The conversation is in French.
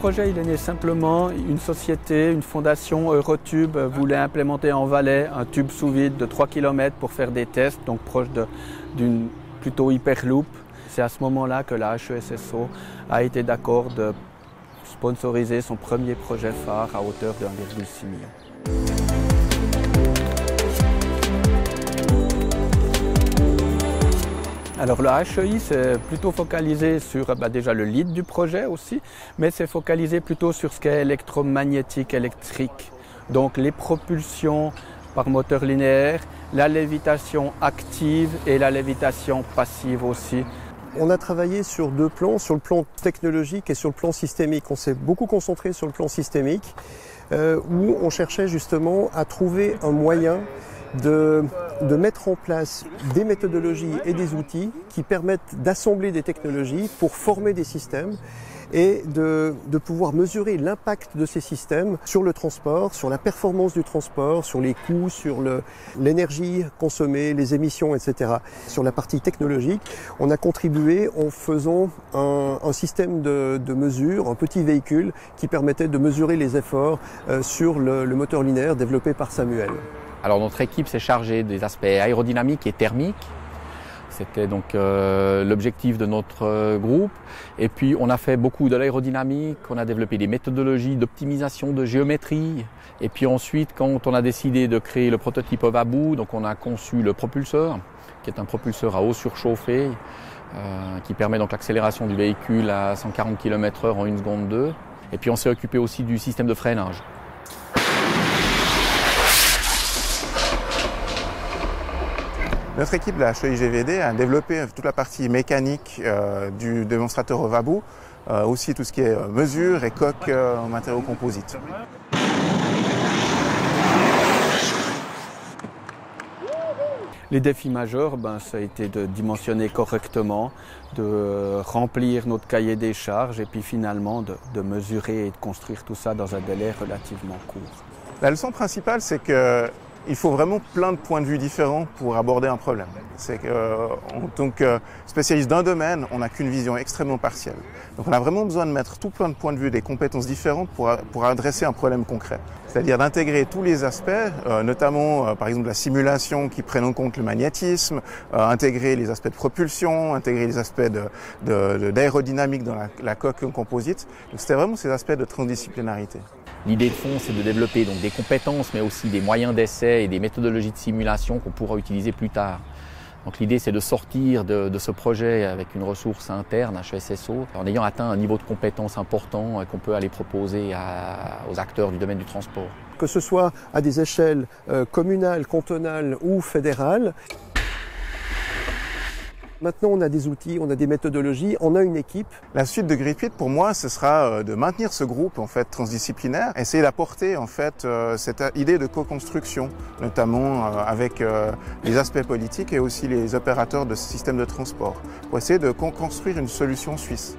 projet il est né simplement, une société, une fondation Eurotube voulait implémenter en Valais un tube sous vide de 3 km pour faire des tests, donc proche d'une plutôt hyperloop. C'est à ce moment-là que la HESSO a été d'accord de sponsoriser son premier projet phare à hauteur de 1,6 million. Alors le HEI c'est plutôt focalisé sur déjà le lead du projet aussi, mais c'est focalisé plutôt sur ce qui est électromagnétique, électrique. Donc les propulsions par moteur linéaire, la lévitation active et la lévitation passive aussi. On a travaillé sur deux plans, sur le plan technologique et sur le plan systémique. On s'est beaucoup concentré sur le plan systémique où on cherchait justement à trouver un moyen de mettre en place des méthodologies et des outils qui permettent d'assembler des technologies pour former des systèmes et de pouvoir mesurer l'impact de ces systèmes sur le transport, sur la performance du transport, sur les coûts, sur l'énergie consommée, les émissions, etc. Sur la partie technologique, on a contribué en faisant un système de mesure, un petit véhicule qui permettait de mesurer les efforts sur le moteur linéaire développé par Samuel. Alors notre équipe s'est chargée des aspects aérodynamiques et thermiques. C'était donc l'objectif de notre groupe. Et puis on a fait beaucoup de l'aérodynamique, on a développé des méthodologies d'optimisation de géométrie. Et puis ensuite, quand on a décidé de créer le prototype Ovabou, donc on a conçu le propulseur, qui est un propulseur à eau surchauffée, qui permet donc l'accélération du véhicule à 140 km/h en 1 seconde 2. Et puis on s'est occupé aussi du système de freinage. Notre équipe de la HEI-GVD a développé toute la partie mécanique du démonstrateur Ovabou, aussi tout ce qui est mesure et coque en matériaux composites. Les défis majeurs, ça a été de dimensionner correctement, de remplir notre cahier des charges et puis finalement de mesurer et de construire tout ça dans un délai relativement court. La leçon principale, c'est que il faut vraiment plein de points de vue différents pour aborder un problème. C'est qu'en tant que spécialiste d'un domaine, on n'a qu'une vision extrêmement partielle. Donc on a vraiment besoin de mettre tout plein de points de vue, des compétences différentes pour adresser un problème concret. C'est-à-dire d'intégrer tous les aspects, notamment par exemple la simulation qui prenne en compte le magnétisme, intégrer les aspects de propulsion, intégrer les aspects d'aérodynamique dans la coque en composite. Donc c'était vraiment ces aspects de transdisciplinarité. L'idée de fond, c'est de développer donc des compétences, mais aussi des moyens d'essai et des méthodologies de simulation qu'on pourra utiliser plus tard. Donc l'idée, c'est de sortir de ce projet avec une ressource interne, HESSO, en ayant atteint un niveau de compétence important qu'on peut aller proposer aux acteurs du domaine du transport. Que ce soit à des échelles communales, cantonales ou fédérales. Maintenant, on a des outils, on a des méthodologies, on a une équipe. La suite de GRIPIT, pour moi, ce sera de maintenir ce groupe en fait transdisciplinaire, essayer d'apporter en fait cette idée de co-construction, notamment avec les aspects politiques et aussi les opérateurs de ce système de transport, pour essayer de construire une solution suisse.